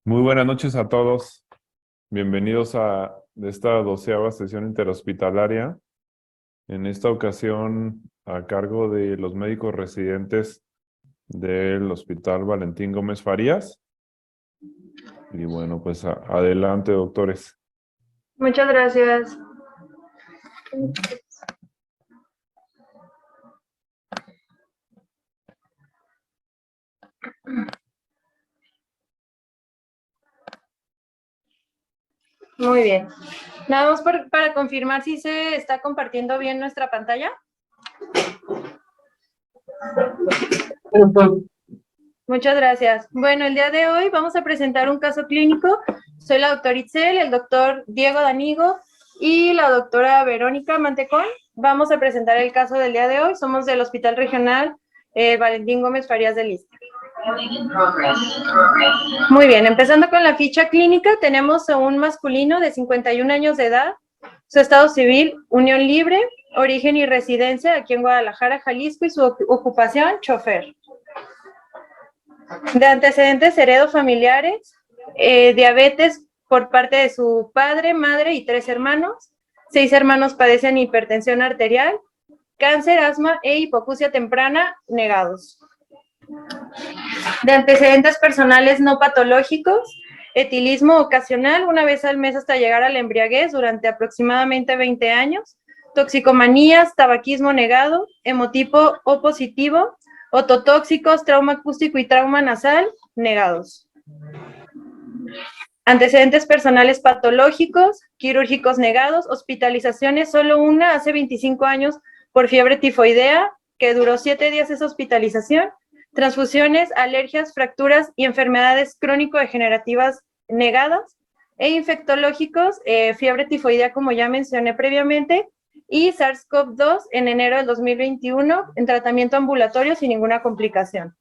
Muy buenas noches a todos. Bienvenidos a esta 12ª sesión interhospitalaria. En esta ocasión, a cargo de los médicos residentes del Hospital Valentín Gómez Farías. Y bueno, pues adelante, doctores. Muchas gracias. Muy bien. Nada más para confirmar si se está compartiendo bien nuestra pantalla. Muchas gracias. Bueno, el día de hoy vamos a presentar un caso clínico. Soy la doctora Itzel, el doctor Diego Danigo y la doctora Verónica Mantecón. Vamos a presentar el caso del día de hoy. Somos del Hospital Regional Valentín Gómez Farías de Ixtla. Muy bien, empezando con la ficha clínica, tenemos a un masculino de 51 años de edad, su estado civil, unión libre, origen y residencia aquí en Guadalajara, Jalisco, y su ocupación, chofer. De antecedentes heredofamiliares, diabetes por parte de su padre, madre y 3 hermanos. 6 hermanos padecen hipertensión arterial, cáncer, asma e hipoacusia temprana negados. De antecedentes personales no patológicos, etilismo ocasional una vez al mes hasta llegar a la embriaguez durante aproximadamente 20 años, toxicomanías, tabaquismo negado, hemotipo O positivo, ototóxicos, trauma acústico y trauma nasal negados. Antecedentes personales patológicos, quirúrgicos negados, hospitalizaciones, solo una hace 25 años por fiebre tifoidea, que duró 7 días esa hospitalización, transfusiones, alergias, fracturas y enfermedades crónico-degenerativas negadas, e infectológicos, fiebre tifoidea como ya mencioné previamente, y SARS-CoV-2 en enero del 2021 en tratamiento ambulatorio sin ninguna complicación.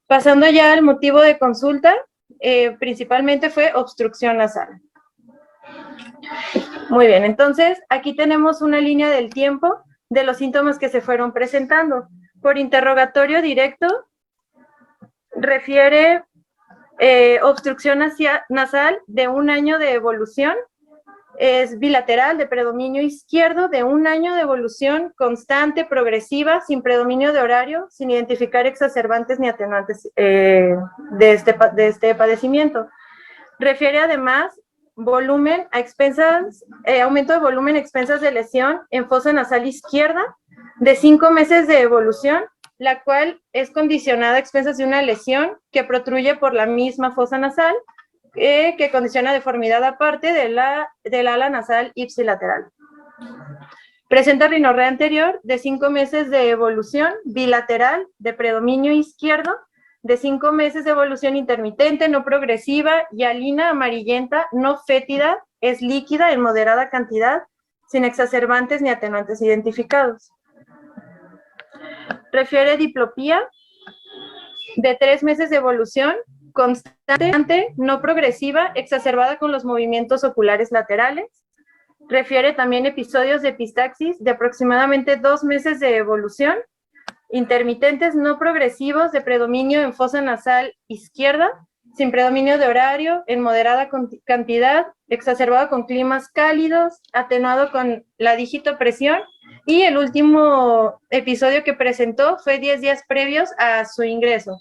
Pasando ya al motivo de consulta, principalmente fue obstrucción nasal. Muy bien, entonces aquí tenemos una línea del tiempo de los síntomas que se fueron presentando. Por interrogatorio directo, refiere obstrucción nasal de 1 año de evolución, es bilateral de predominio izquierdo, de 1 año de evolución constante, progresiva, sin predominio de horario, sin identificar exacerbantes ni atenuantes de este padecimiento. Refiere además volumen a expensas, aumento de volumen a expensas de lesión en fosa nasal izquierda, de 5 meses de evolución, la cual es condicionada a expensas de una lesión que protruye por la misma fosa nasal, que condiciona deformidad aparte del ala nasal ipsilateral. Presenta rinorrea anterior de 5 meses de evolución bilateral de predominio izquierdo, de 5 meses de evolución intermitente, no progresiva, hialina amarillenta, no fétida, es líquida en moderada cantidad, sin exacerbantes ni atenuantes identificados. Refiere diplopía de 3 meses de evolución, constante, no progresiva, exacerbada con los movimientos oculares laterales. Refiere también episodios de epistaxis de aproximadamente 2 meses de evolución, intermitentes no progresivos de predominio en fosa nasal izquierda, sin predominio de horario, en moderada cantidad, exacerbado con climas cálidos, atenuado con la digitopresión, y el último episodio que presentó fue 10 días previos a su ingreso.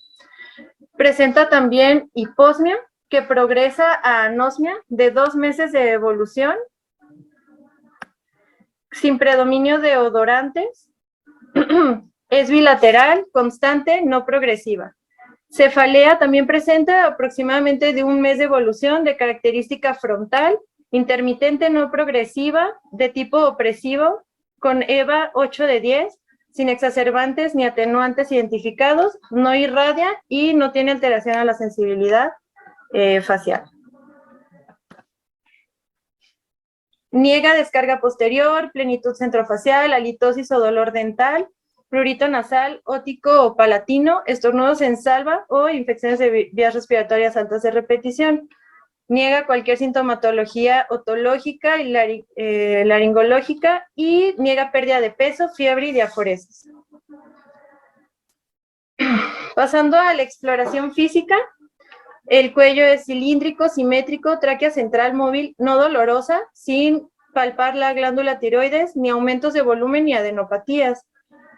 Presenta también hiposmia, que progresa a anosmia de 2 meses de evolución, sin predominio de odorantes, es bilateral, constante, no progresiva. Cefalea también presenta aproximadamente de 1 mes de evolución, de característica frontal, intermitente, no progresiva, de tipo opresivo, con EVA 8 de 10, sin exacerbantes ni atenuantes identificados, no irradia y no tiene alteración a la sensibilidad facial. Niega descarga posterior, plenitud centrofacial, halitosis o dolor dental, prurito nasal, ótico o palatino, estornudos en salva o infecciones de vías respiratorias altas de repetición. Niega cualquier sintomatología otológica y laringológica y niega pérdida de peso, fiebre y diaforesis. Pasando a la exploración física, El cuello es cilíndrico, simétrico, tráquea central móvil, no dolorosa, sin palpar la glándula tiroides, ni aumentos de volumen ni adenopatías.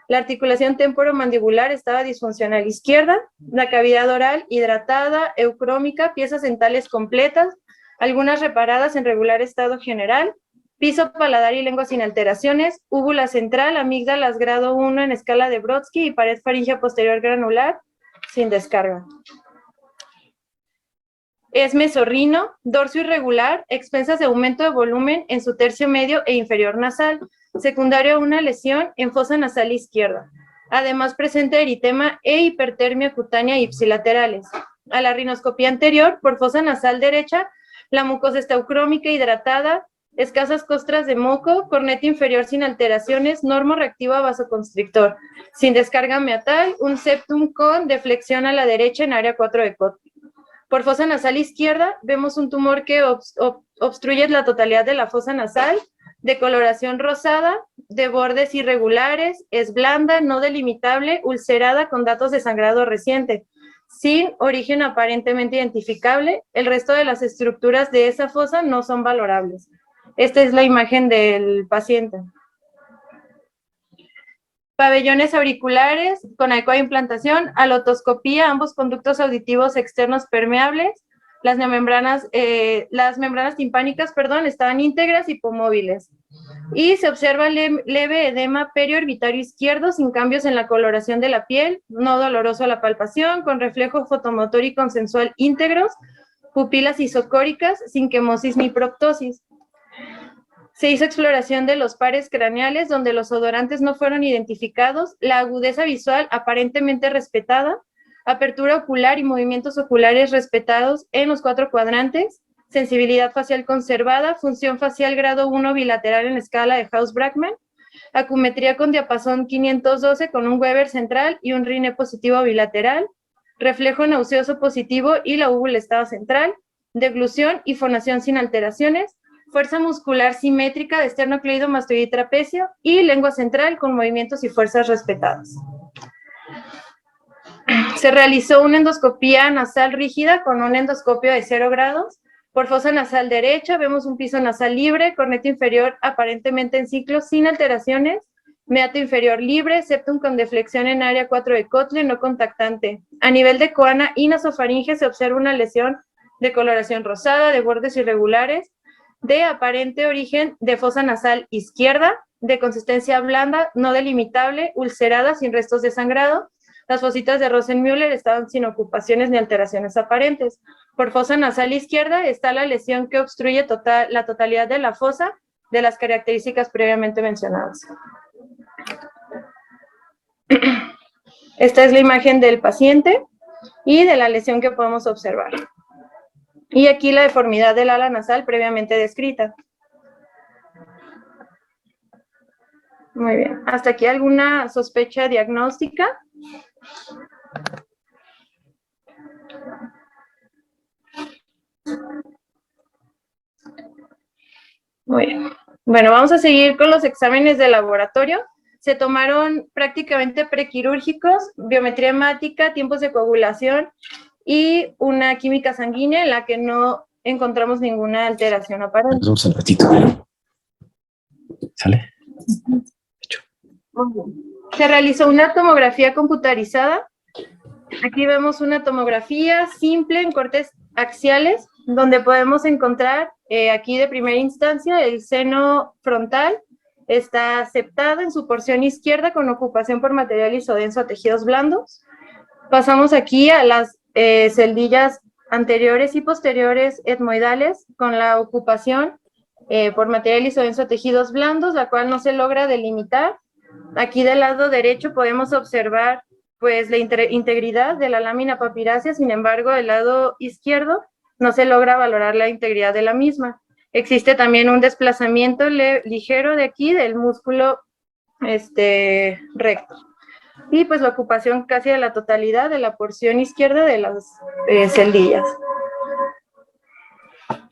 La articulación temporomandibular estaba disfuncional izquierda, la cavidad oral hidratada, eucrómica, piezas dentales completas, algunas reparadas en regular estado general, piso paladar y lengua sin alteraciones, úvula central, amígdalas grado 1 en escala de Brodsky y pared faríngea posterior granular sin descarga. Es mesorrino, dorso irregular, expensas de aumento de volumen en su tercio medio e inferior nasal, secundario a una lesión en fosa nasal izquierda. Además presenta eritema e hipertermia cutánea ipsilaterales. A la rinoscopía anterior, por fosa nasal derecha, la mucosa está eucrómica, hidratada, escasas costras de moco, corneta inferior sin alteraciones, normoreactiva vasoconstrictor, sin descarga meatal, un septum con deflexión a la derecha en área 4 de Cot. Por fosa nasal izquierda, vemos un tumor que obstruye la totalidad de la fosa nasal, de coloración rosada, de bordes irregulares, es blanda, no delimitable, ulcerada con datos de sangrado reciente, sin origen aparentemente identificable. El resto de las estructuras de esa fosa no son valorables. Esta es la imagen del paciente. Pabellones auriculares con adecuada implantación, alotoscopía, ambos conductos auditivos externos permeables, las membranas timpánicas, estaban íntegras y hipomóviles. Y se observa leve edema periorbitario izquierdo sin cambios en la coloración de la piel, no doloroso a la palpación, con reflejo fotomotor y consensual íntegros, pupilas isocóricas, sin quemosis ni proptosis. Se hizo exploración de los pares craneales donde los odorantes no fueron identificados, la agudeza visual aparentemente respetada, apertura ocular y movimientos oculares respetados en los 4 cuadrantes, sensibilidad facial conservada, función facial grado 1 bilateral en escala de House-Brackman, acumetría con diapasón 512 con un Weber central y un Rine positivo bilateral, reflejo nauseoso positivo y la úvula estaba central, deglución y fonación sin alteraciones, fuerza muscular simétrica de esternocleido, mastoide y trapecio, y lengua central con movimientos y fuerzas respetadas. Se realizó una endoscopía nasal rígida con un endoscopio de 0 grados. Por fosa nasal derecha vemos un piso nasal libre, corneta inferior aparentemente en ciclo sin alteraciones, meato inferior libre, septum con deflexión en área 4 de Kotle, no contactante. A nivel de coana y nasofaringe se observa una lesión de coloración rosada, de bordes irregulares, de aparente origen de fosa nasal izquierda, de consistencia blanda, no delimitable, ulcerada, sin restos de sangrado. Las fositas de Rosenmüller estaban sin ocupaciones ni alteraciones aparentes. Por fosa nasal izquierda está la lesión que obstruye la totalidad de la fosa, de las características previamente mencionadas. Esta es la imagen del paciente y de la lesión que podemos observar. Y aquí la deformidad del ala nasal previamente descrita. Muy bien. ¿Hasta aquí alguna sospecha diagnóstica? Muy bien. Bueno, vamos a seguir con los exámenes de laboratorio. Se tomaron prácticamente prequirúrgicos, biometría hemática, tiempos de coagulación y una química sanguínea en la que no encontramos ninguna alteración aparente. Vamos un ratito. ¿Sale? Se realizó una tomografía computarizada. Aquí vemos una tomografía simple en cortes axiales, donde podemos encontrar aquí de primera instancia el seno frontal. Está septado en su porción izquierda con ocupación por material isodenso a tejidos blandos. Pasamos aquí a las celdillas anteriores y posteriores etmoidales con la ocupación por material isodenso a tejidos blandos, la cual no se logra delimitar. Aquí del lado derecho podemos observar pues la integridad de la lámina papirácea, sin embargo, del lado izquierdo no se logra valorar la integridad de la misma. Existe también un desplazamiento ligero de aquí del músculo recto. Y pues la ocupación casi de la totalidad de la porción izquierda de las celdillas.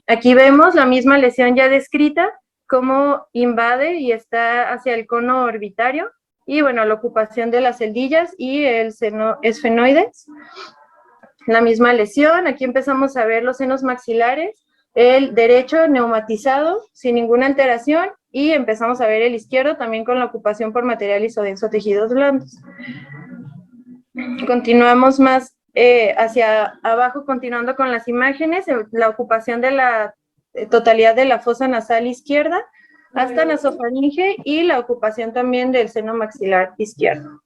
Aquí vemos la misma lesión ya descrita, cómo invade y está hacia el cono orbitario, y bueno, la ocupación de las celdillas y el seno esfenoides. la misma lesión. Aquí empezamos a ver los senos maxilares, el derecho neumatizado sin ninguna alteración, y empezamos a ver el izquierdo también con la ocupación por material isodenso tejidos blandos. Continuamos más hacia abajo, continuando con las imágenes, la ocupación de la totalidad de la fosa nasal izquierda hasta nasofaringe y la ocupación también del seno maxilar izquierdo.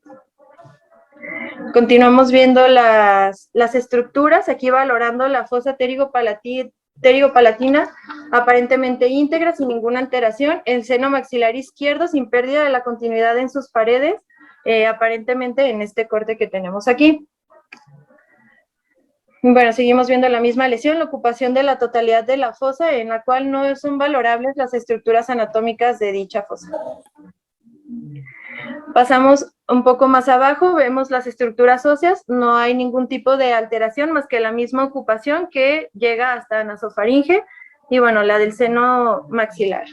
Continuamos viendo las estructuras, aquí valorando la fosa pterigopalatina aparentemente íntegra, sin ninguna alteración, el seno maxilar izquierdo sin pérdida de la continuidad en sus paredes, aparentemente en este corte que tenemos aquí. Bueno, seguimos viendo la misma lesión, la ocupación de la totalidad de la fosa, en la cual no son valorables las estructuras anatómicas de dicha fosa. Pasamos un poco más abajo, vemos las estructuras óseas, no hay ningún tipo de alteración más que la misma ocupación que llega hasta nasofaringe y bueno, la del seno maxilar.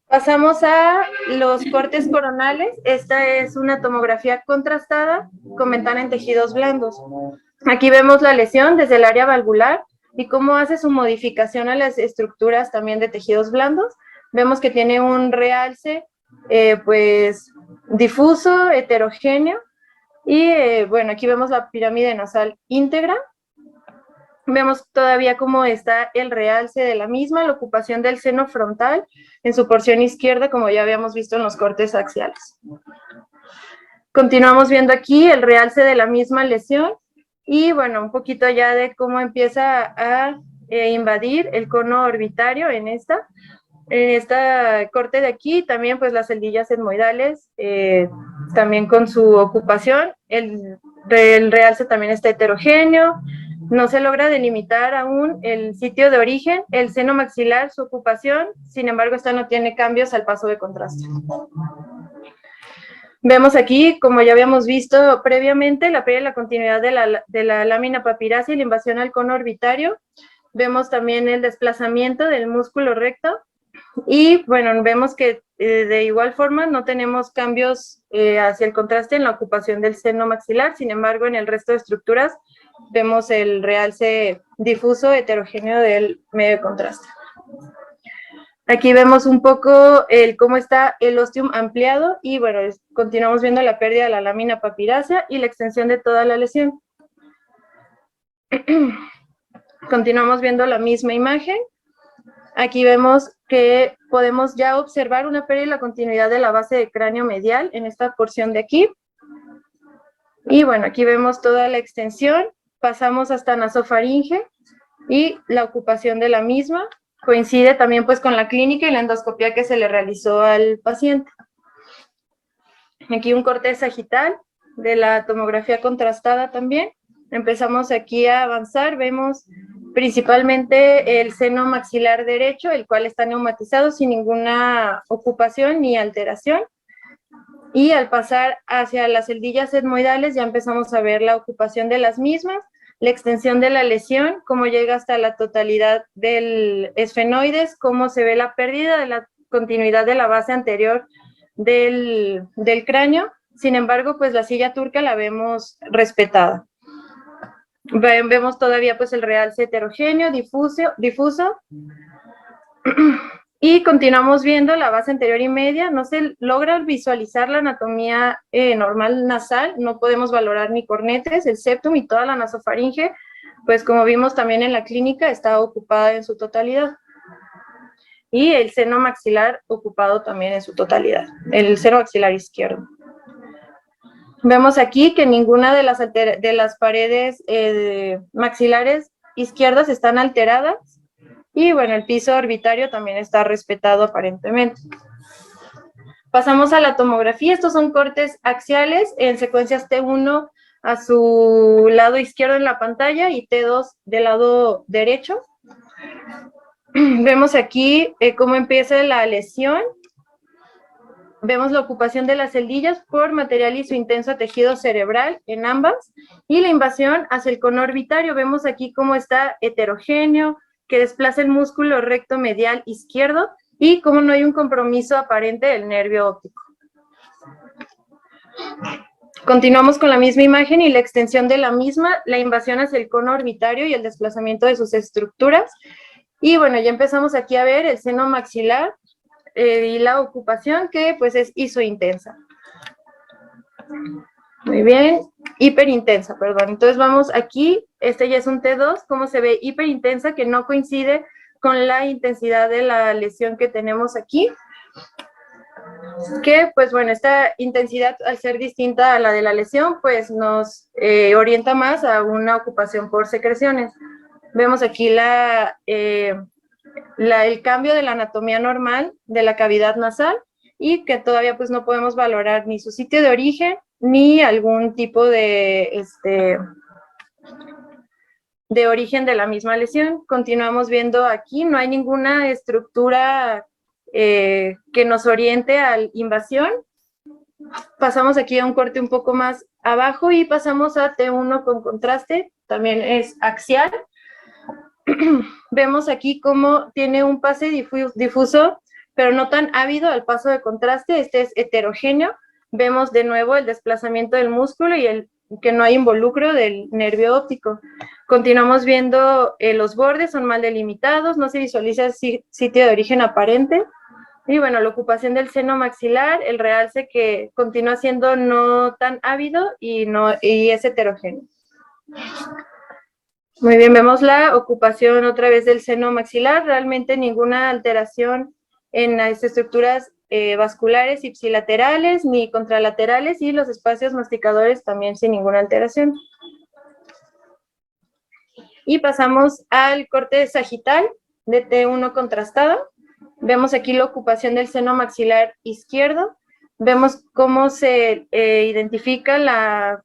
Pasamos a los cortes coronales. Esta es una tomografía contrastada con ventana en tejidos blandos. Aquí vemos la lesión desde el área valvular y cómo hace su modificación a las estructuras también de tejidos blandos. Vemos que tiene un realce pues difuso, heterogéneo, y bueno, aquí vemos la pirámide nasal íntegra. Vemos todavía cómo está el realce de la misma, la ocupación del seno frontal en su porción izquierda, como ya habíamos visto en los cortes axiales. Continuamos viendo aquí el realce de la misma lesión y, bueno, un poquito ya de cómo empieza a invadir el cono orbitario en esta corte de aquí. También, pues, las celdillas etmoidales, también con su ocupación. El realce también está heterogéneo. No se logra delimitar aún el sitio de origen, el seno maxilar, su ocupación, sin embargo, esta no tiene cambios al paso de contraste. Vemos aquí, como ya habíamos visto previamente, la pérdida de la continuidad de la lámina papirácea y la invasión al cono orbitario. Vemos también el desplazamiento del músculo recto y, bueno, vemos que de igual forma no tenemos cambios hacia el contraste en la ocupación del seno maxilar, sin embargo, en el resto de estructuras vemos el realce difuso heterogéneo del medio de contraste. Aquí vemos un poco cómo está el ostium ampliado y, bueno, continuamos viendo la pérdida de la lámina papirácea y la extensión de toda la lesión. Continuamos viendo la misma imagen. Aquí vemos que podemos ya observar una pérdida y la continuidad de la base de cráneo medial en esta porción de aquí. Y, bueno, aquí vemos toda la extensión. Pasamos hasta nasofaringe y la ocupación de la misma coincide también, pues, con la clínica y la endoscopia que se le realizó al paciente. Aquí un corte sagital de la tomografía contrastada también. Empezamos aquí a avanzar, vemos principalmente el seno maxilar derecho, el cual está neumatizado sin ninguna ocupación ni alteración. Y al pasar hacia las celdillas etmoidales ya empezamos a ver la ocupación de las mismas, la extensión de la lesión, cómo llega hasta la totalidad del esfenoides, cómo se ve la pérdida de la continuidad de la base anterior del cráneo. Sin embargo, pues la silla turca la vemos respetada. Vemos todavía, pues, el realce heterogéneo, difuso. Y continuamos viendo la base anterior y media. No se logra visualizar la anatomía normal nasal, no podemos valorar ni cornetes, el septum y toda la nasofaringe, pues como vimos también en la clínica, está ocupada en su totalidad. Y el seno maxilar ocupado también en su totalidad, el seno maxilar izquierdo. Vemos aquí que ninguna de las paredes maxilares izquierdas están alteradas. Y, bueno, el piso orbitario también está respetado aparentemente. Pasamos a la tomografía. Estos son cortes axiales en secuencias T1 a su lado izquierdo en la pantalla y T2 del lado derecho. Vemos aquí cómo empieza la lesión. Vemos la ocupación de las celdillas por material isointenso a tejido cerebral en ambas y la invasión hacia el cono orbitario. Vemos aquí cómo está heterogéneo, que desplaza el músculo recto medial izquierdo y cómo no hay un compromiso aparente del nervio óptico. Continuamos con la misma imagen y la extensión de la misma, la invasión hacia el cono orbitario y el desplazamiento de sus estructuras. Y bueno, ya empezamos aquí a ver el seno maxilar y la ocupación, que pues es isointensa. Muy bien, hiperintensa, perdón. Entonces vamos aquí, este ya es un T2, cómo se ve hiperintensa, que no coincide con la intensidad de la lesión que tenemos aquí. Que pues bueno, esta intensidad al ser distinta a la de la lesión, pues nos orienta más a una ocupación por secreciones. Vemos aquí el cambio de la anatomía normal de la cavidad nasal y que todavía pues no podemos valorar ni su sitio de origen ni algún tipo de origen de la misma lesión. Continuamos viendo aquí, no hay ninguna estructura que nos oriente a la invasión. Pasamos aquí a un corte un poco más abajo y pasamos a T1 con contraste, también es axial. Vemos aquí cómo tiene un pase difuso, pero no tan ávido al paso de contraste, este es heterogéneo. Vemos de nuevo el desplazamiento del músculo y que no hay involucro del nervio óptico. Continuamos viendo los bordes, son mal delimitados, no se visualiza el sitio de origen aparente. Y bueno, la ocupación del seno maxilar, el realce que continúa siendo no tan ávido y es heterogéneo. Muy bien, vemos la ocupación otra vez del seno maxilar, realmente ninguna alteración en las estructuras vasculares ipsilaterales ni contralaterales y los espacios masticadores también sin ninguna alteración. Y pasamos al corte sagital de T1 contrastado. Vemos aquí la ocupación del seno maxilar izquierdo. Vemos cómo se identifica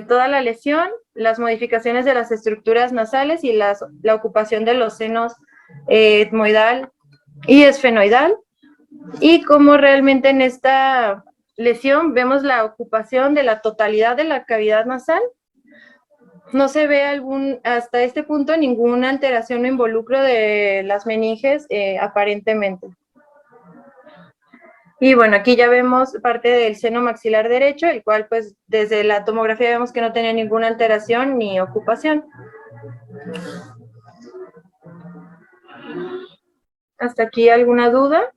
toda la lesión, las modificaciones de las estructuras nasales y la ocupación de los senos etmoidal y esfenoidal. Y cómo realmente en esta lesión vemos la ocupación de la totalidad de la cavidad nasal. No se ve hasta este punto ninguna alteración o involucro de las meninges aparentemente. Y bueno, aquí ya vemos parte del seno maxilar derecho, el cual pues desde la tomografía vemos que no tenía ninguna alteración ni ocupación. ¿Hasta aquí alguna duda?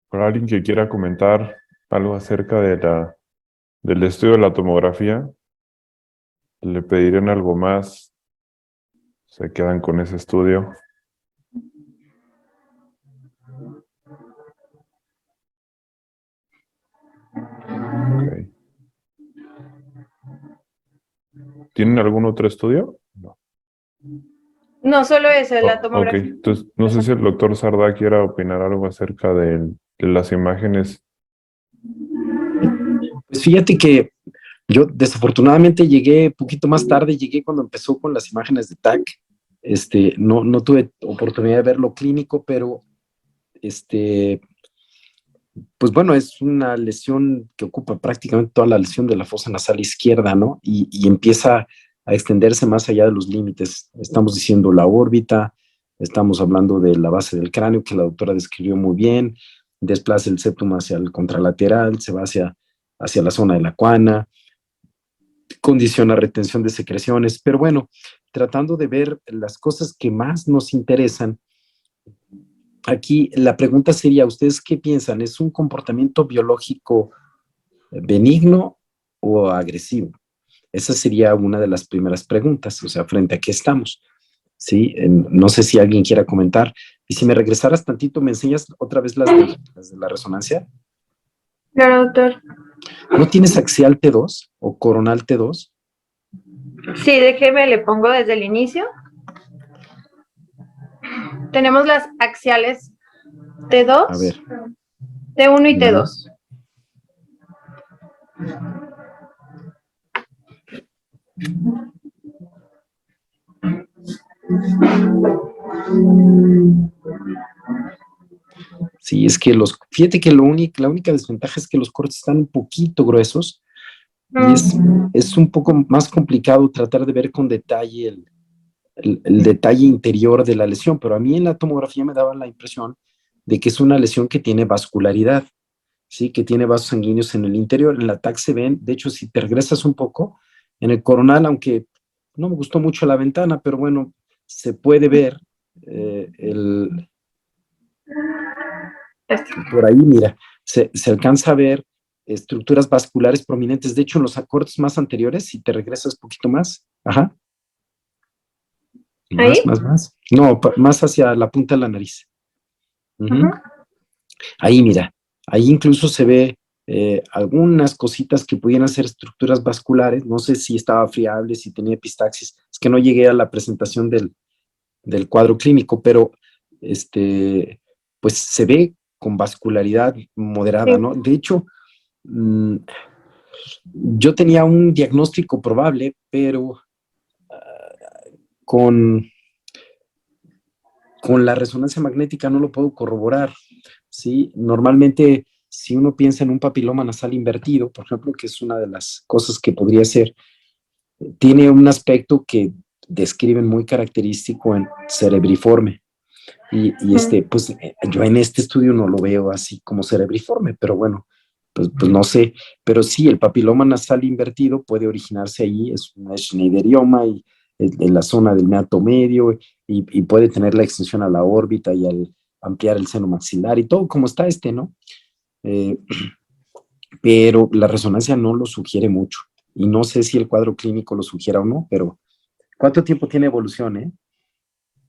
Para alguien que quiera comentar algo acerca del estudio de la tomografía, le pedirían algo más. Se quedan con ese estudio. Okay. ¿Tienen algún otro estudio? No. No, solo eso, la tomografía. Ok, entonces no sé si el doctor Sardá quiera opinar algo acerca de las imágenes. Pues fíjate que yo desafortunadamente llegué poquito más tarde, llegué cuando empezó con las imágenes de TAC. No tuve oportunidad de ver lo clínico, pero pues bueno, es una lesión que ocupa prácticamente toda la lesión de la fosa nasal izquierda, ¿no? Y empieza a extenderse más allá de los límites. Estamos diciendo la órbita, estamos hablando de la base del cráneo, que la doctora describió muy bien, desplaza el septum hacia el contralateral, se va hacia la zona de la cuana, condiciona retención de secreciones, pero bueno, tratando de ver las cosas que más nos interesan, aquí la pregunta sería, ¿ustedes qué piensan? ¿Es un comportamiento biológico benigno o agresivo? Esa sería una de las primeras preguntas, o sea, frente a qué estamos. ¿Sí? No sé si alguien quiera comentar. Y si me regresaras tantito, ¿me enseñas otra vez las de la resonancia? Claro, doctor. ¿No tienes axial T2 o coronal T2? Sí, déjeme, le pongo desde el inicio. Tenemos las axiales T2, A ver. T1 y T2. Sí, es que fíjate que la única desventaja es que los cortes están un poquito gruesos y es un poco más complicado tratar de ver con detalle el detalle interior de la lesión, pero a mí en la tomografía me daba la impresión de que es una lesión que tiene vascularidad, ¿sí? Que tiene vasos sanguíneos en el interior. En la TAC se ven, de hecho, si te regresas un poco, en el coronal, aunque no me gustó mucho la ventana, pero bueno, se puede ver por ahí, mira, se alcanza a ver estructuras vasculares prominentes. De hecho, en los acortes más anteriores, si te regresas un poquito más, ajá, ¿Ahí? más. No, más hacia la punta de la nariz. Ahí, mira, ahí incluso se ve algunas cositas que pudieran ser estructuras vasculares. No sé si estaba friable, si tenía epistaxis. Es que no llegué a la presentación del cuadro clínico, pero pues se ve con vascularidad moderada, ¿no? De hecho, yo tenía un diagnóstico probable, pero con la resonancia magnética no lo puedo corroborar, ¿sí? Normalmente, si uno piensa en un papiloma nasal invertido, por ejemplo, que es una de las cosas que podría ser, tiene un aspecto que describen muy característico en cerebriforme. Y pues yo en este estudio no lo veo así como cerebriforme, pero bueno, pues no sé. Pero sí, el papiloma nasal invertido puede originarse ahí, es un schneiderioma y en la zona del meato medio y puede tener la extensión a la órbita y al ampliar el seno maxilar y todo como está ¿no? Pero la resonancia no lo sugiere mucho y no sé si el cuadro clínico lo sugiera o no, pero ¿cuánto tiempo tiene evolución,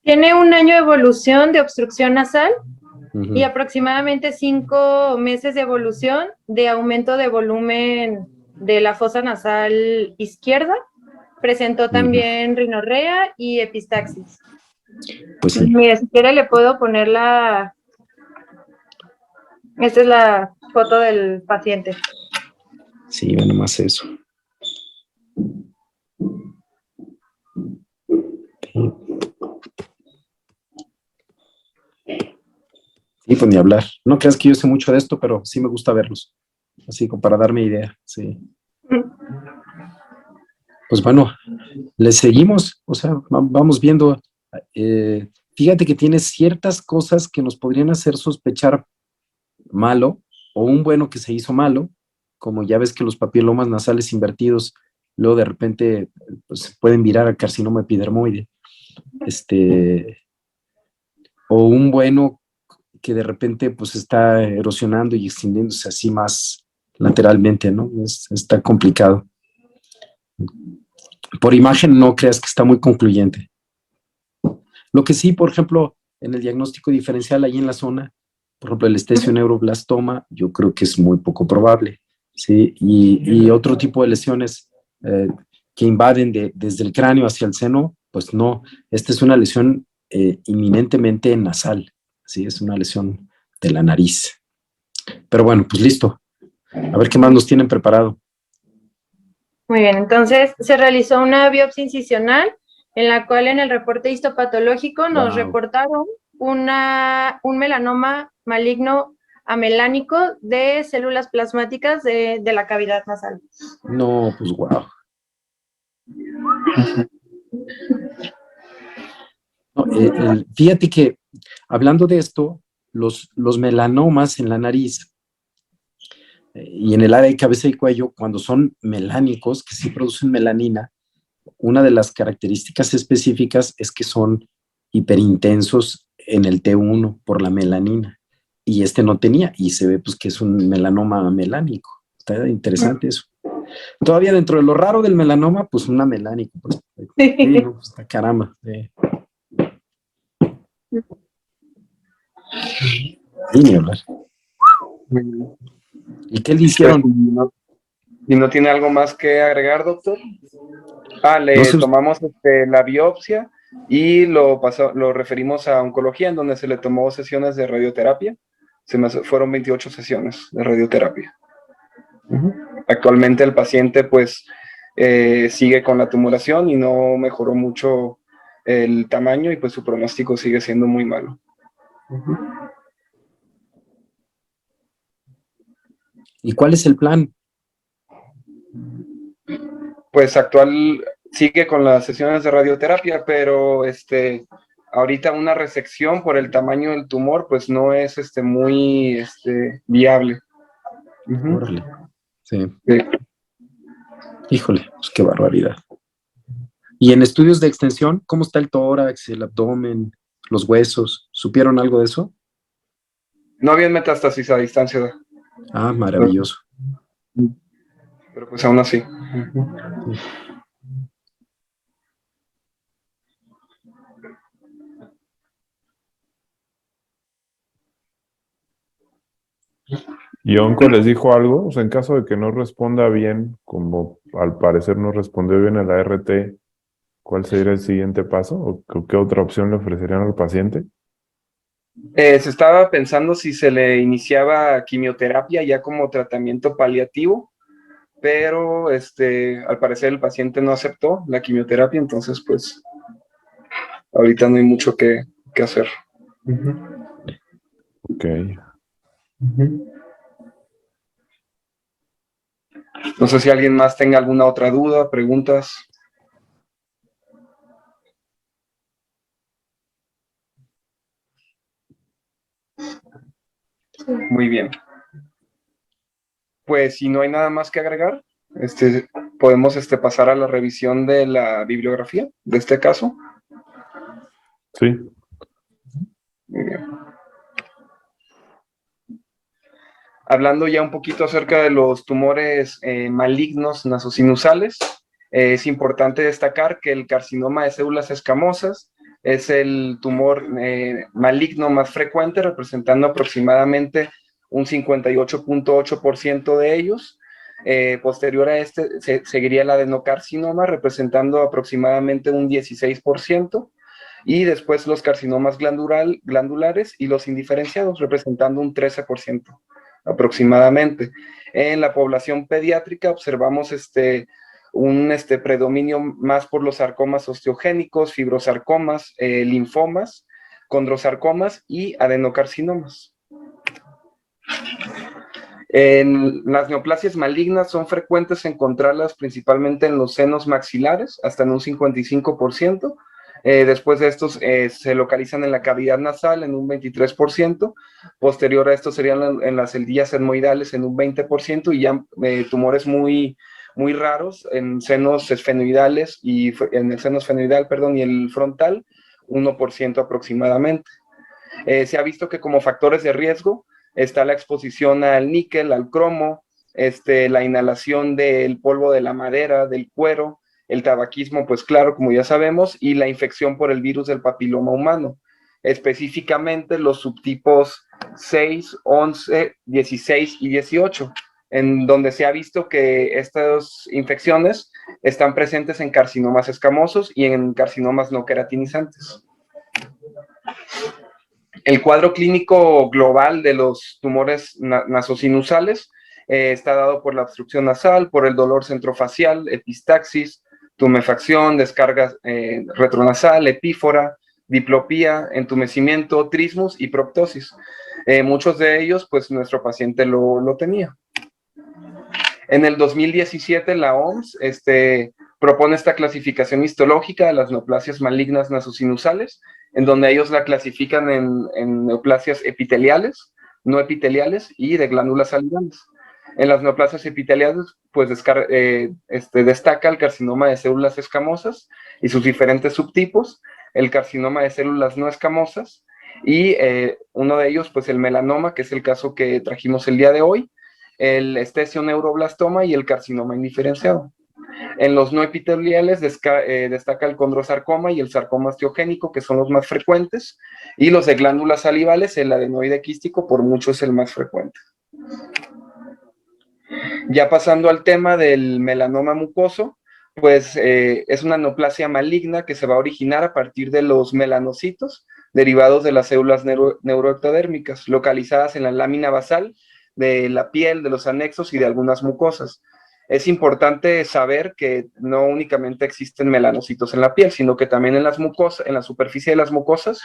Tiene un año de evolución de obstrucción nasal y aproximadamente 5 meses de evolución de aumento de volumen de la fosa nasal izquierda. Presentó también rinorrea y epistaxis. Pues sí. Mire, si quiere le puedo poner esta es la foto del paciente. Sí, ve nomás eso. Sí, pues ni hablar. No creas que yo sé mucho de esto, pero sí me gusta verlos. Así como para darme idea, sí. Pues bueno, le seguimos, o sea, vamos viendo. Fíjate que tiene ciertas cosas que nos podrían hacer sospechar malo o un bueno que se hizo malo, como ya ves que los papilomas nasales invertidos luego de repente pues, pueden virar a carcinoma epidermoide. O un bueno que de repente pues está erosionando y extendiéndose así más lateralmente, ¿no? Está complicado. Por imagen no creas que está muy concluyente. Lo que sí, por ejemplo, en el diagnóstico diferencial ahí en la zona, por ejemplo, el estesioneuroblastoma, yo creo que es muy poco probable, ¿sí? Y otro tipo de lesiones que invaden desde el cráneo hacia el seno, pues no. Esta es una lesión inminentemente nasal, ¿sí? Es una lesión de la nariz. Pero bueno, pues listo. A ver qué más nos tienen preparado. Muy bien, entonces se realizó una biopsia incisional en la cual en el reporte histopatológico nos reportaron un melanoma maligno amelánico de células plasmáticas de la cavidad nasal. No, pues wow. No, fíjate que hablando de esto, los melanomas en la nariz y en el área de cabeza y cuello, cuando son melánicos, que sí producen melanina, una de las características específicas es que son hiperintensos en el T1 por la melanina. Y este no tenía, y se ve pues que es un melanoma melánico. Está interesante eso. Todavía dentro de lo raro del melanoma, pues una melánico. Pues, sí, no, pues, caramba. Y ni hablar. ¿Y qué le hicieron? ¿Y no tiene algo más que agregar, doctor? Le tomamos la biopsia y lo referimos a oncología, en donde se le tomó sesiones de radioterapia. Fueron 28 sesiones de radioterapia. Actualmente el paciente pues sigue con la tumoración y no mejoró mucho el tamaño y pues su pronóstico sigue siendo muy malo. ¿Y cuál es el plan? Pues actual sigue con las sesiones de radioterapia, pero ahorita una resección por el tamaño del tumor, pues no es muy viable. Órale. Sí. Sí. Híjole, pues qué barbaridad. Y en estudios de extensión, ¿cómo está el tórax, el abdomen, los huesos? ¿Supieron algo de eso? No había metástasis a distancia. Ah, maravilloso. Pero pues aún así. ¿Y Onco les dijo algo? O sea, en caso de que no responda bien, como al parecer no respondió bien a la RT, ¿cuál sería el siguiente paso? ¿O qué otra opción le ofrecerían al paciente? Se estaba pensando si se le iniciaba quimioterapia ya como tratamiento paliativo, pero al parecer el paciente no aceptó la quimioterapia, entonces pues ahorita no hay mucho que hacer. Ok. No sé si alguien más tenga alguna otra duda, preguntas. Muy bien. Pues si no hay nada más que agregar, podemos pasar a la revisión de la bibliografía de este caso. Sí. Muy bien. Hablando ya un poquito acerca de los tumores malignos nasosinusales, es importante destacar que el carcinoma de células escamosas es el tumor maligno más frecuente, representando aproximadamente un 58.8% de ellos. Posterior a seguiría el adenocarcinoma, representando aproximadamente un 16%, y después los carcinomas glandulares y los indiferenciados, representando un 13% aproximadamente. En la población pediátrica observamos un predominio más por los sarcomas osteogénicos, fibrosarcomas, linfomas, condrosarcomas y adenocarcinomas. En las neoplasias malignas son frecuentes encontrarlas principalmente en los senos maxilares, hasta en un 55%. Después de estos se localizan en la cavidad nasal en un 23%. Posterior a esto serían en las celdillas etmoidales en un 20%, y ya tumores muy, muy raros en senos esfenoidales y en el seno esfenoidal, y el frontal, 1% aproximadamente. Se ha visto que como factores de riesgo está la exposición al níquel, al cromo, la inhalación del polvo de la madera, del cuero, el tabaquismo, pues claro, como ya sabemos, y la infección por el virus del papiloma humano, específicamente los subtipos 6, 11, 16 y 18, en donde se ha visto que estas infecciones están presentes en carcinomas escamosos y en carcinomas no queratinizantes. El cuadro clínico global de los tumores nasosinusales está dado por la obstrucción nasal, por el dolor centrofacial, epistaxis, tumefacción, descarga retronasal, epífora, diplopía, entumecimiento, trismus y proptosis. Muchos de ellos, pues nuestro paciente lo tenía. En el 2017 la OMS propone esta clasificación histológica de las neoplasias malignas nasosinusales, en donde ellos la clasifican en neoplasias epiteliales, no epiteliales y de glándulas salivales. En las neoplasias epiteliales, pues destaca el carcinoma de células escamosas y sus diferentes subtipos, el carcinoma de células no escamosas, y uno de ellos, pues el melanoma, que es el caso que trajimos el día de hoy, el estesioneuroblastoma y el carcinoma indiferenciado. En los no epiteliales destaca el condrosarcoma y el sarcoma osteogénico, que son los más frecuentes, y los de glándulas salivales, el adenoide quístico, por mucho es el más frecuente. Ya pasando al tema del melanoma mucoso, pues es una neoplasia maligna que se va a originar a partir de los melanocitos derivados de las células neuroectodérmicas, localizadas en la lámina basal de la piel, de los anexos y de algunas mucosas. Es importante saber que no únicamente existen melanocitos en la piel, sino que también en las mucosas, en la superficie de las mucosas,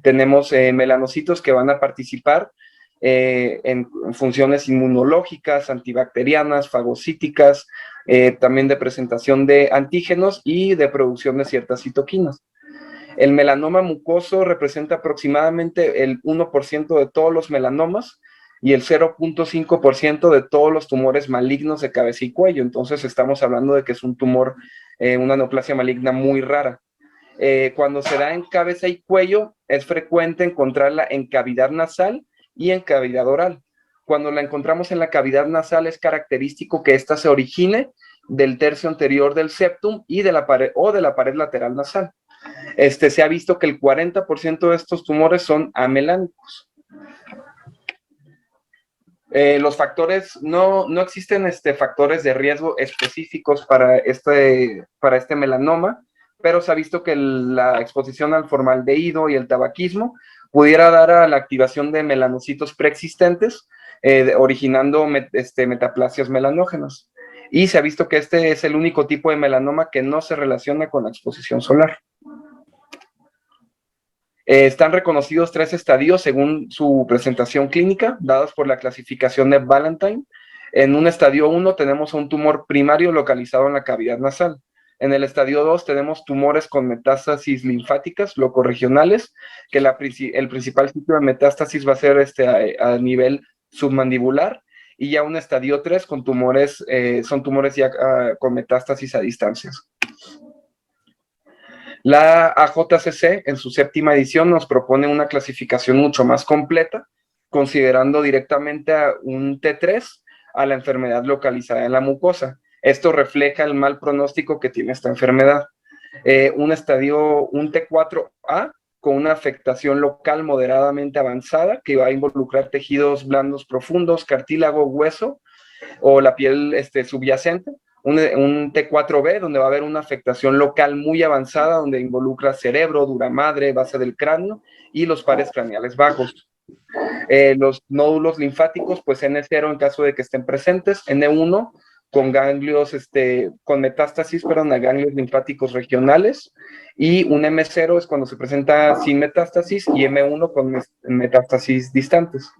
tenemos melanocitos que van a participar en funciones inmunológicas, antibacterianas, fagocíticas, también de presentación de antígenos y de producción de ciertas citoquinas. El melanoma mucoso representa aproximadamente el 1% de todos los melanomas y el 0.5% de todos los tumores malignos de cabeza y cuello. Entonces estamos hablando de que es un tumor, una neoplasia maligna muy rara. Cuando se da en cabeza y cuello, es frecuente encontrarla en cavidad nasal y en cavidad oral. Cuando la encontramos en la cavidad nasal, es característico que ésta se origine del tercio anterior del septum y de la pared, o de la pared lateral nasal. Se ha visto que el 40% de estos tumores son amelánicos. Los factores, no existen factores de riesgo específicos para este melanoma, pero se ha visto que la exposición al formaldehído y el tabaquismo pudiera dar a la activación de melanocitos preexistentes, originando metaplasias melanógenas. Y se ha visto que este es el único tipo de melanoma que no se relaciona con la exposición solar. Están reconocidos 3 estadios según su presentación clínica, dados por la clasificación de Ballantyne. En un estadio 1 tenemos un tumor primario localizado en la cavidad nasal. En el estadio 2 tenemos tumores con metástasis linfáticas locorregionales, que el principal sitio de metástasis va a ser a nivel submandibular, y ya un estadio 3 con tumores, son tumores ya con metástasis a distancias. La AJCC, en su 7ª edición, nos propone una clasificación mucho más completa, considerando directamente a un T3 a la enfermedad localizada en la mucosa. Esto refleja el mal pronóstico que tiene esta enfermedad. Un T4A con una afectación local moderadamente avanzada, que va a involucrar tejidos blandos profundos, cartílago, hueso, o la piel subyacente. Un T4B, donde va a haber una afectación local muy avanzada, donde involucra cerebro, dura madre, base del cráneo y los pares craneales bajos. Los nódulos linfáticos, pues N0 en caso de que estén presentes, N1 con ganglios, con metástasis, a ganglios linfáticos regionales, y un M0 es cuando se presenta sin metástasis, y M1 con metástasis distantes.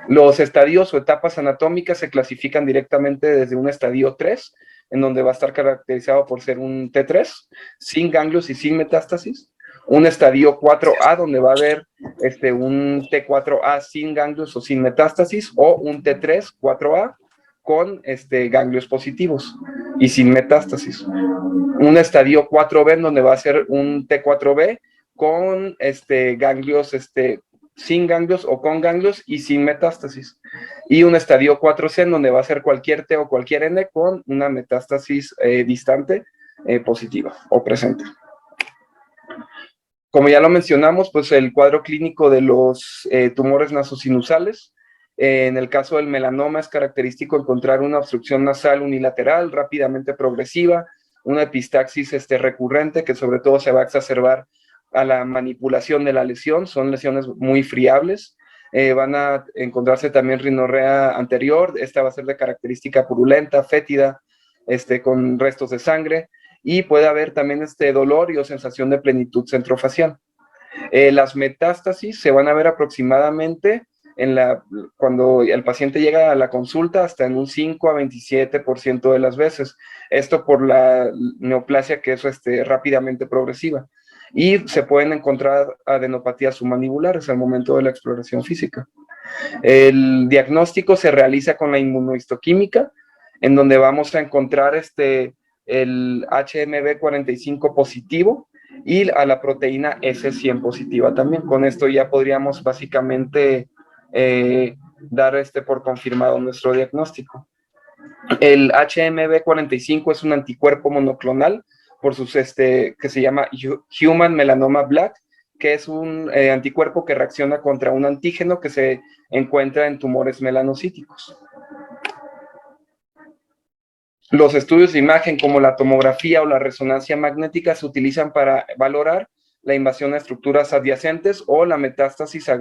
Los estadios o etapas anatómicas se clasifican directamente desde un estadio 3, en donde va a estar caracterizado por ser un T3, sin ganglios y sin metástasis. Un estadio 4A, donde va a haber un T4A sin ganglios o sin metástasis, o un T3 4A con ganglios positivos y sin metástasis. Un estadio 4B, en donde va a ser un T4B con ganglios sin ganglios o con ganglios y sin metástasis. Y un estadio 4C, en donde va a ser cualquier T o cualquier N con una metástasis distante positiva o presente. Como ya lo mencionamos, pues el cuadro clínico de los tumores nasosinusales, en el caso del melanoma es característico encontrar una obstrucción nasal unilateral rápidamente progresiva, una epistaxis recurrente que sobre todo se va a exacerbar a la manipulación de la lesión. Son lesiones muy friables. Van a encontrarse también rinorrea anterior. Esta va a ser de característica purulenta, fétida, con restos de sangre, y puede haber también dolor y o sensación de plenitud centrofacial. Las metástasis se van a ver aproximadamente cuando el paciente llega a la consulta hasta en un 5 a 27% de las veces. Esto por la neoplasia, que es rápidamente progresiva. Y se pueden encontrar adenopatías submandibulares al momento de la exploración física. El diagnóstico se realiza con la inmunohistoquímica, en donde vamos a encontrar el HMB45 positivo y a la proteína S100 positiva también. Con esto ya podríamos básicamente dar por confirmado nuestro diagnóstico. El HMB45 es un anticuerpo monoclonal por sus, que se llama Human Melanoma Black, que es un anticuerpo que reacciona contra un antígeno que se encuentra en tumores melanocíticos. Los estudios de imagen como la tomografía o la resonancia magnética se utilizan para valorar la invasión a estructuras adyacentes o la metástasis a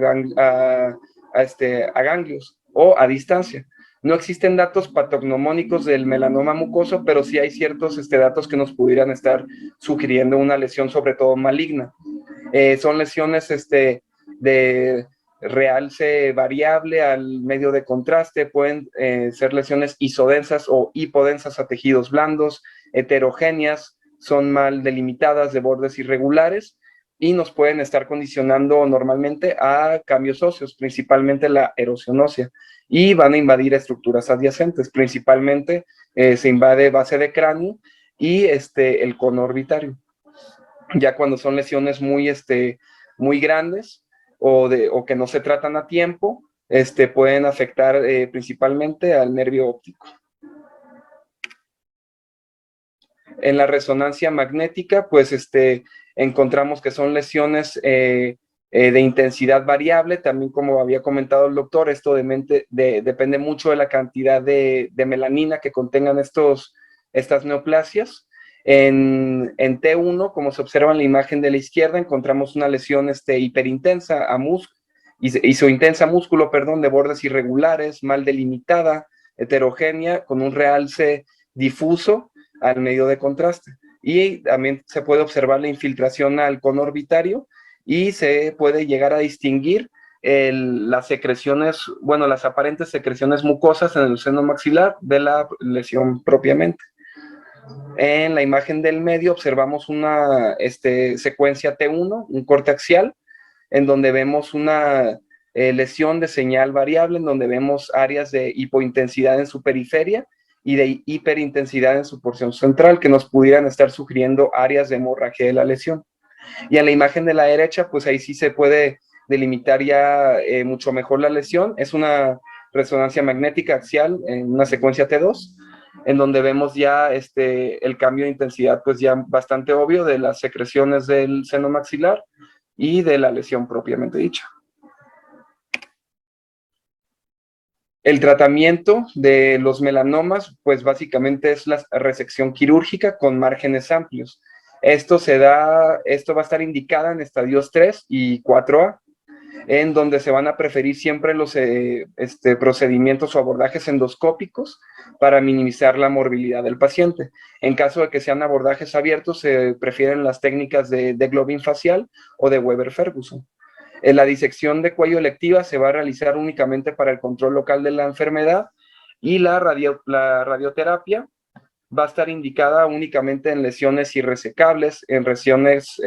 ganglios o a distancia. No existen datos patognomónicos del melanoma mucoso, pero sí hay ciertos datos que nos pudieran estar sugiriendo una lesión, sobre todo maligna. Son lesiones realce variable al medio de contraste, pueden ser lesiones isodensas o hipodensas a tejidos blandos, heterogéneas, son mal delimitadas de bordes irregulares y nos pueden estar condicionando normalmente a cambios óseos, principalmente la erosión ósea, y van a invadir estructuras adyacentes, principalmente se invade base de cráneo y el cono orbitario. Ya cuando son lesiones muy grandes o que no se tratan a tiempo, pueden afectar principalmente al nervio óptico. En la resonancia magnética, pues encontramos que son lesiones de intensidad variable. También, como había comentado el doctor, esto depende mucho de la cantidad de melanina que contengan estas neoplasias. En T1, como se observa en la imagen de la izquierda, encontramos una lesión hiperintensa isointensa músculo, de bordes irregulares, mal delimitada, heterogénea, con un realce difuso al medio de contraste. Y también se puede observar la infiltración al cono orbitario y se puede llegar a distinguir las secreciones, las aparentes secreciones mucosas en el seno maxilar de la lesión propiamente. En la imagen del medio observamos una secuencia T1, un corte axial, en donde vemos una lesión de señal variable, en donde vemos áreas de hipointensidad en su periferia y de hiperintensidad en su porción central, que nos pudieran estar sugiriendo áreas de hemorragia de la lesión. Y en la imagen de la derecha, pues ahí sí se puede delimitar ya mucho mejor la lesión. Es una resonancia magnética axial en una secuencia T2, en donde vemos ya el cambio de intensidad, pues ya bastante obvio de las secreciones del seno maxilar y de la lesión propiamente dicha. El tratamiento de los melanomas, pues básicamente es la resección quirúrgica con márgenes amplios. Esto va a estar indicada en estadios 3 y 4A, en donde se van a preferir siempre los procedimientos o abordajes endoscópicos para minimizar la morbilidad del paciente. En caso de que sean abordajes abiertos, se prefieren las técnicas de Deglovin facial o de Weber-Ferguson. La disección de cuello electiva se va a realizar únicamente para el control local de la enfermedad y la radioterapia va a estar indicada únicamente en lesiones irresecables, en lesiones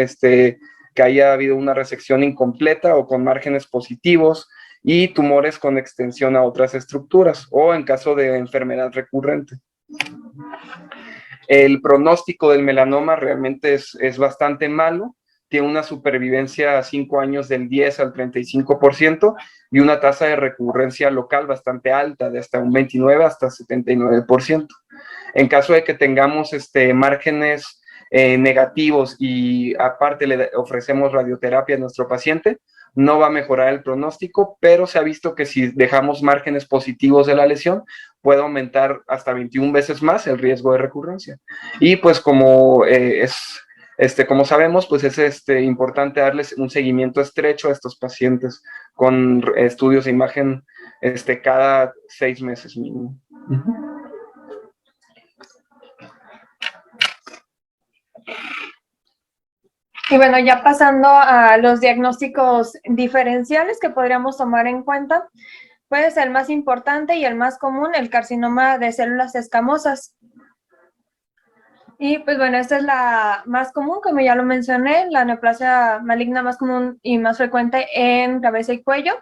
que haya habido una resección incompleta o con márgenes positivos y tumores con extensión a otras estructuras o en caso de enfermedad recurrente. El pronóstico del melanoma realmente es bastante malo. Tiene una supervivencia a 5 años del 10 al 35% y una tasa de recurrencia local bastante alta, de hasta un 29 hasta 79%. En caso de que tengamos márgenes negativos y aparte le ofrecemos radioterapia a nuestro paciente, no va a mejorar el pronóstico, pero se ha visto que si dejamos márgenes positivos de la lesión, puede aumentar hasta 21 veces más el riesgo de recurrencia. Y pues como como sabemos, pues es importante darles un seguimiento estrecho a estos pacientes con estudios de imagen cada 6 meses mínimo. Y bueno, ya pasando a los diagnósticos diferenciales que podríamos tomar en cuenta, pues el más importante y el más común, el carcinoma de células escamosas. Y pues bueno, esta es la más común, como ya lo mencioné, la neoplasia maligna más común y más frecuente en cabeza y cuello,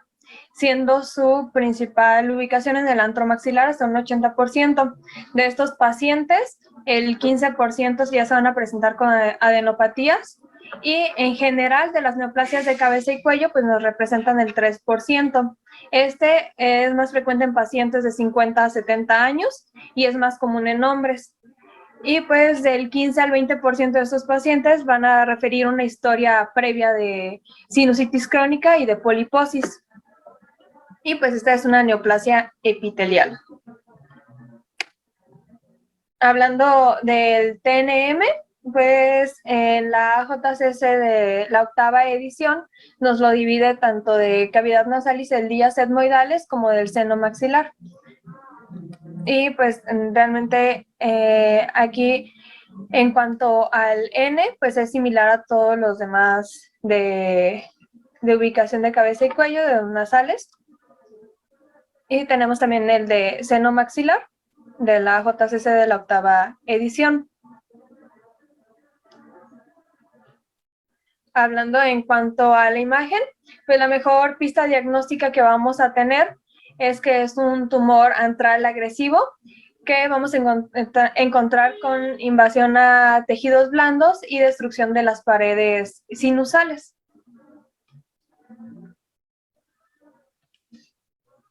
siendo su principal ubicación en el antro maxilar hasta un 80%. De estos pacientes, el 15% ya se van a presentar con adenopatías y en general de las neoplasias de cabeza y cuello pues nos representan el 3%. Este es más frecuente en pacientes de 50 a 70 años y es más común en hombres. Y pues del 15 al 20% de estos pacientes van a referir una historia previa de sinusitis crónica y de poliposis. Y pues esta es una neoplasia epitelial. Hablando del TNM, pues en la JCS de la 8ª edición nos lo divide tanto de cavidad nasal y celdillas etmoidales como del seno maxilar. Y pues realmente aquí en cuanto al N, pues es similar a todos los demás de de ubicación de cabeza y cuello, de nasales. Y tenemos también el de seno maxilar, de la JCC de la 8ª edición. Hablando en cuanto a la imagen, pues la mejor pista diagnóstica que vamos a tener es que es un tumor antral agresivo que vamos a encontrar con invasión a tejidos blandos y destrucción de las paredes sinusales.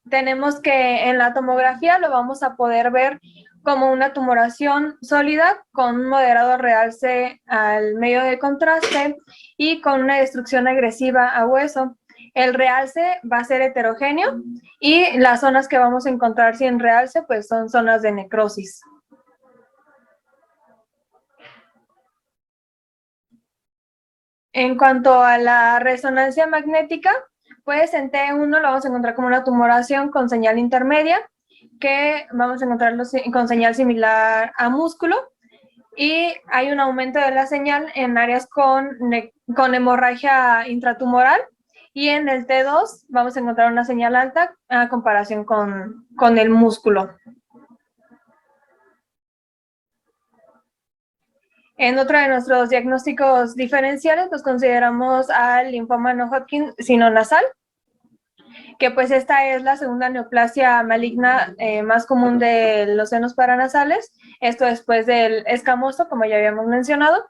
Tenemos que en la tomografía lo vamos a poder ver como una tumoración sólida con un moderado realce al medio de contraste y con una destrucción agresiva a hueso. El realce va a ser heterogéneo y las zonas que vamos a encontrar sin realce pues son zonas de necrosis. En cuanto a la resonancia magnética, pues en T1 lo vamos a encontrar como una tumoración con señal intermedia, que vamos a encontrarlo con señal similar a músculo, y hay un aumento de la señal en áreas con hemorragia intratumoral, y en el T2 vamos a encontrar una señal alta a comparación con el músculo. En otro de nuestros diagnósticos diferenciales, pues consideramos al linfoma no Hodgkin sinonasal, que pues esta es la segunda neoplasia maligna más común de los senos paranasales, esto después del escamoso, como ya habíamos mencionado.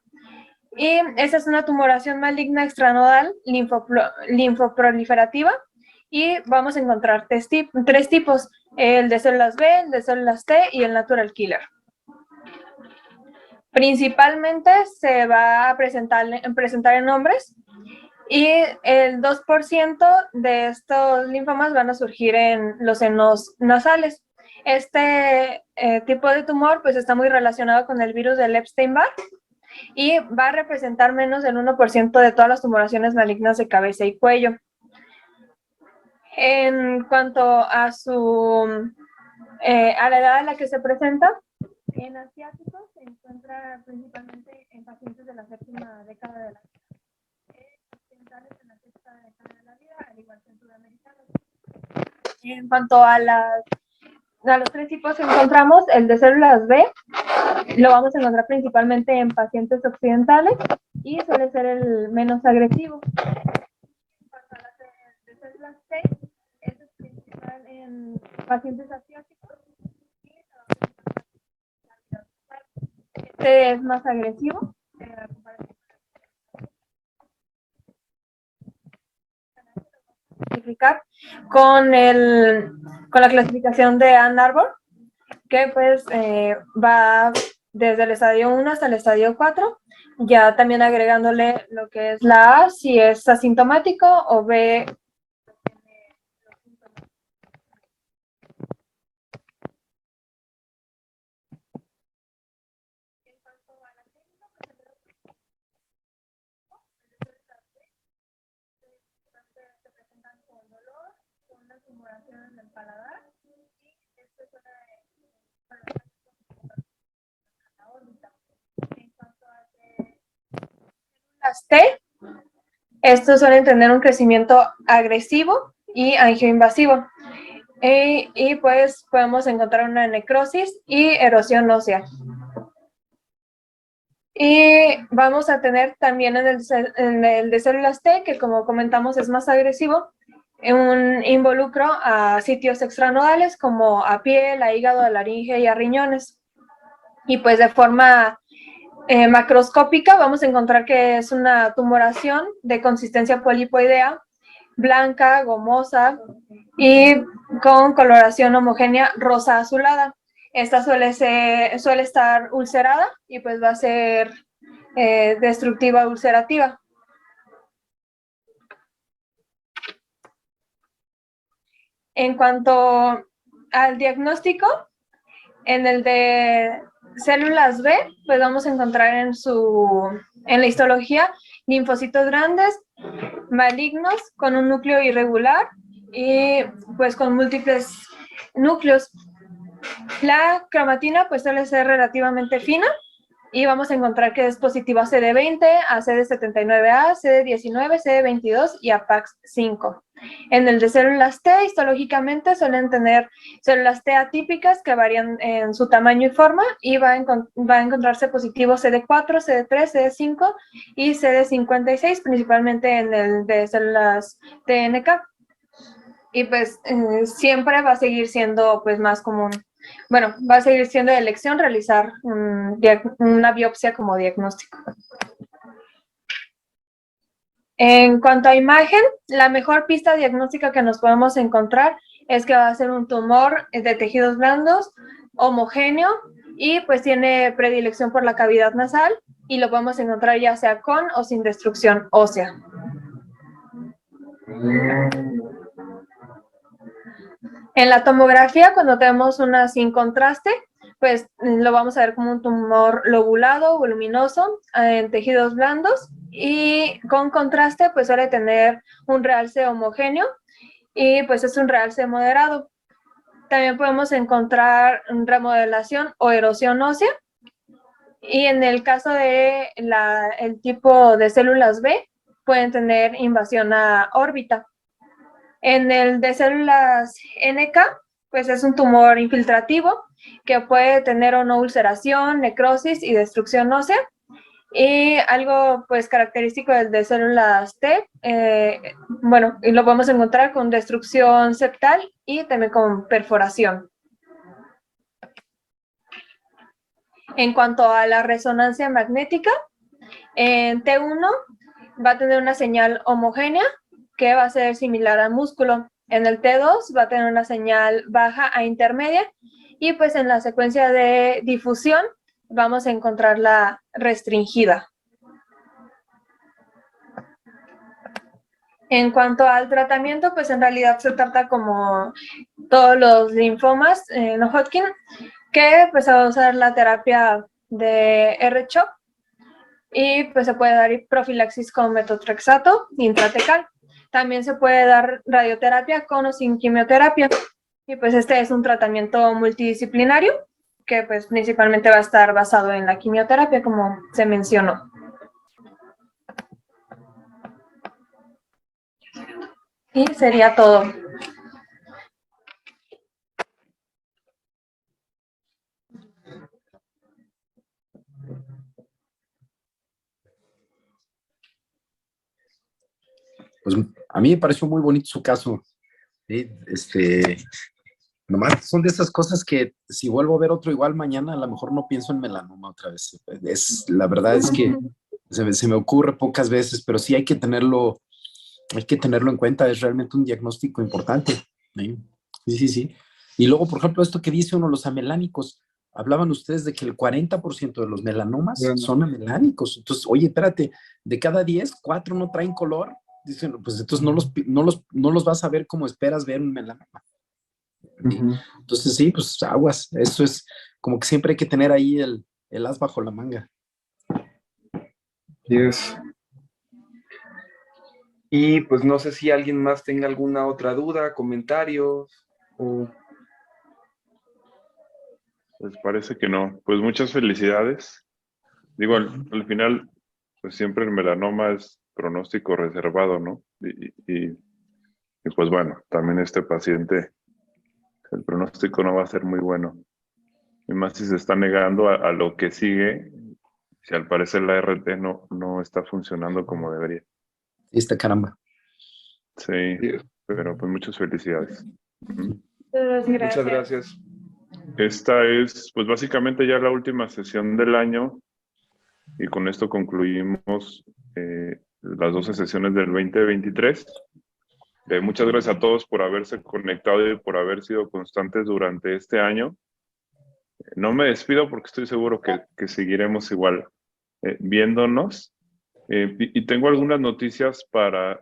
Y esta es una tumoración maligna extranodal linfoproliferativa, y vamos a encontrar tres tipos, el de células B, el de células T y el natural killer. Principalmente se va a presentar en hombres, y el 2% de estos linfomas van a surgir en los senos nasales. Este tipo de tumor pues está muy relacionado con el virus del Epstein-Barr y va a representar menos del 1% de todas las tumoraciones malignas de cabeza y cuello. En cuanto a la edad a la que se presenta, en asiáticos se encuentra principalmente en pacientes de la 7ª década de la vida, occidentales en la 6ª década de la vida, al igual que en sudamericanos. En cuanto a los tres tipos que encontramos, el de células B lo vamos a encontrar principalmente en pacientes occidentales y suele ser el menos agresivo. En cuanto a las de células T, es principal en pacientes asiáticos. Este es más agresivo. Con la clasificación de Ann Arbor, que pues va desde el estadio 1 hasta el estadio 4, ya también agregándole lo que es la A, si es asintomático, o B, tumoración en el paladar, y esto es la órbita. En cuanto a células T, estos suelen tener un crecimiento agresivo y angioinvasivo. Y pues podemos encontrar una necrosis y erosión ósea. Y vamos a tener también en el de células T, que como comentamos es más agresivo, un involucro a sitios extranodales como a piel, a hígado, a laringe y a riñones. Y pues de forma macroscópica vamos a encontrar que es una tumoración de consistencia polipoidea, blanca, gomosa y con coloración homogénea rosa azulada. Esta suele estar ulcerada y pues va a ser destructiva ulcerativa. En cuanto al diagnóstico, en el de células B, pues vamos a encontrar en la histología linfocitos grandes, malignos, con un núcleo irregular y pues con múltiples núcleos. La cromatina pues suele ser relativamente fina y vamos a encontrar que es positivo a CD20, a CD79A, CD19, CD22 y a PAX5. En el de células T, histológicamente suelen tener células T atípicas que varían en su tamaño y forma, y va a encontrarse positivo CD4, CD3, CD5 y CD56, principalmente en el de células TNK. Y pues siempre va a seguir siendo pues más común. Bueno, va a seguir siendo de elección realizar una biopsia como diagnóstico. En cuanto a imagen, la mejor pista diagnóstica que nos podemos encontrar es que va a ser un tumor de tejidos blandos, homogéneo, y pues tiene predilección por la cavidad nasal, y lo podemos encontrar ya sea con o sin destrucción ósea. En la tomografía, cuando tenemos una sin contraste, pues lo vamos a ver como un tumor lobulado, voluminoso, en tejidos blandos, y con contraste pues suele tener un realce homogéneo y pues es un realce moderado. También podemos encontrar remodelación o erosión ósea, y en el caso de el tipo de células B pueden tener invasión a órbita. En el de células NK, pues es un tumor infiltrativo que puede tener o no ulceración, necrosis y destrucción ósea. Y algo pues característico del de células T, bueno, y lo podemos encontrar con destrucción septal y también con perforación. En cuanto a la resonancia magnética, en T1 va a tener una señal homogénea que va a ser similar al músculo. En el T2 va a tener una señal baja a intermedia, y pues en la secuencia de difusión vamos a encontrarla restringida. En cuanto al tratamiento, pues en realidad se trata como todos los linfomas no Hodgkin, que pues se va a usar la terapia de R-CHOP, y pues se puede dar profilaxis con metotrexato intratecal. También se puede dar radioterapia con o sin quimioterapia, y pues este es un tratamiento multidisciplinario que pues principalmente va a estar basado en la quimioterapia, como se mencionó. Y sería todo. Pues a mí me pareció muy bonito su caso. ¿Sí? Nomás son de esas cosas que si vuelvo a ver otro igual mañana, a lo mejor no pienso en melanoma otra vez. La verdad es que se me ocurre pocas veces, pero sí hay que tenerlo en cuenta. Es realmente un diagnóstico importante. ¿Sí? Sí, sí. Y luego, por ejemplo, esto que dice uno, los amelánicos. Hablaban ustedes de que el 40% de los melanomas son amelánicos. Entonces, oye, espérate, de cada 10, 4 no traen color. Dicen, pues entonces no los vas a ver como esperas ver un melanoma. Entonces, sí, pues aguas. Eso es como que siempre hay que tener ahí el as bajo la manga. Yes. Y pues no sé si alguien más tenga alguna otra duda, comentarios o... Pues parece que no. Pues muchas felicidades. Digo, al final, pues siempre el melanoma es pronóstico reservado, ¿no? Y pues bueno, también este paciente, el pronóstico no va a ser muy bueno. Y más si se está negando a lo que sigue, si al parecer la RT no está funcionando como debería. Esta caramba. Sí, pero pues muchas felicidades. Muchas gracias. Esta es pues básicamente ya la última sesión del año, y con esto concluimos las 12 sesiones del 2023. Muchas gracias a todos por haberse conectado y por haber sido constantes durante este año. No me despido porque estoy seguro que seguiremos igual viéndonos. Y tengo algunas noticias para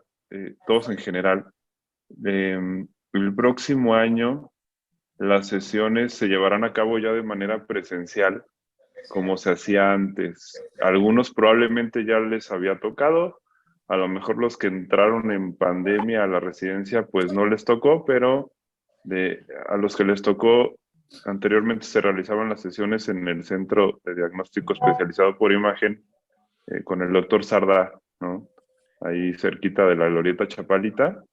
todos en general. El próximo año las sesiones se llevarán a cabo ya de manera presencial, como se hacía antes. Algunos probablemente ya les había tocado, a lo mejor los que entraron en pandemia a la residencia pues no les tocó, pero a los que les tocó Anteriormente se realizaban las sesiones en el Centro de Diagnóstico Especializado por Imagen con el doctor Sardá, ¿no? Ahí cerquita de la Glorieta Chapalita.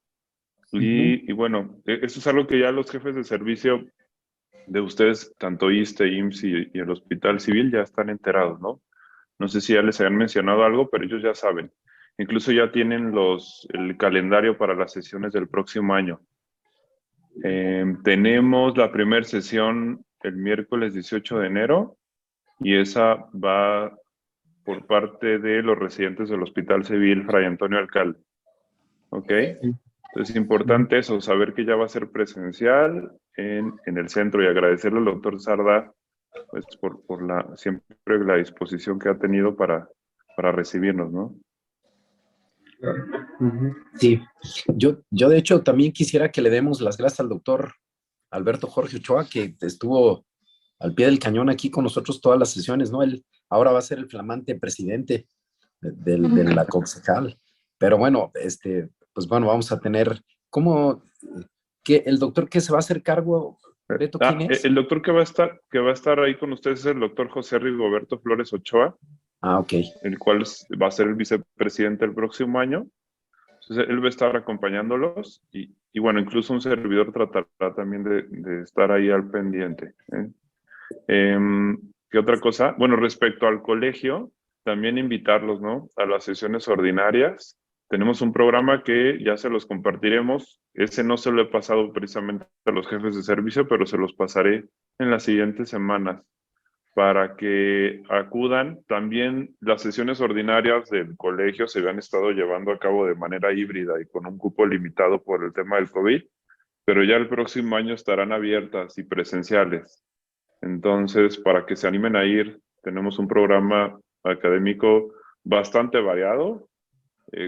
Y bueno, eso es algo que ya los jefes de servicio de ustedes, tanto ISSSTE, IMSS y el Hospital Civil, ya están enterados, ¿no? No sé si ya les habían mencionado algo, pero ellos ya saben. Incluso ya tienen el calendario para las sesiones del próximo año. Tenemos la primera sesión el miércoles 18 de enero y esa va por parte de los residentes del Hospital Civil Fray Antonio Alcalde. ¿Ok? Entonces es importante eso, saber que ya va a ser presencial en el centro y agradecerle al doctor Sardá pues, por siempre la disposición que ha tenido para recibirnos, ¿no? Sí, yo de hecho también quisiera que le demos las gracias al doctor Alberto Jorge Ochoa, que estuvo al pie del cañón aquí con nosotros todas las sesiones, ¿no? Él ahora va a ser el flamante presidente de la Coxecal. Pero bueno, pues bueno, vamos a tener, ¿cómo, que el doctor que se va a hacer cargo, Beto, quién es? El doctor que va a estar ahí con ustedes es el doctor José Rigoberto Flores Ochoa, ok. el cual va a ser el vicepresidente el próximo año. Entonces, él va a estar acompañándolos y bueno, incluso un servidor tratará también de estar ahí al pendiente. ¿Qué otra cosa? Bueno, respecto al colegio, también invitarlos, ¿no? A las sesiones ordinarias. Tenemos un programa que ya se los compartiremos. Ese no se lo he pasado precisamente a los jefes de servicio, pero se los pasaré en las siguientes semanas para que acudan. También las sesiones ordinarias del colegio se han estado llevando a cabo de manera híbrida y con un cupo limitado por el tema del COVID, pero ya el próximo año estarán abiertas y presenciales. Entonces, para que se animen a ir, tenemos un programa académico bastante variado,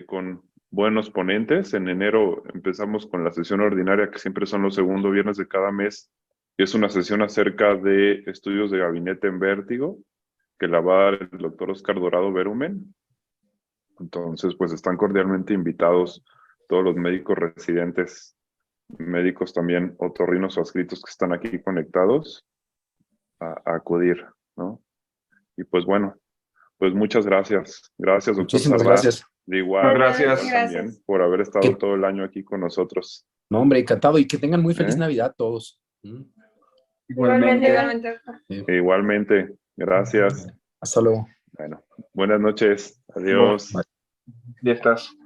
con buenos ponentes. En enero empezamos con la sesión ordinaria, que siempre son los segundos viernes de cada mes, que es una sesión acerca de estudios de gabinete en vértigo, que la va a dar el doctor Oscar Dorado Berumen. Entonces, pues están cordialmente invitados todos los médicos residentes, médicos también otorrinos o adscritos que están aquí conectados, a acudir, ¿no? Y pues bueno, pues muchas gracias. Gracias, doctor Muchísimas Sardá. gracias. De igual, Gracias. igual también por haber estado todo el año aquí con nosotros. No, hombre, encantado y que tengan muy feliz Navidad todos. Igualmente. Igualmente, gracias. Hasta luego. Bueno, buenas noches. Adiós. Bye. Ya estás.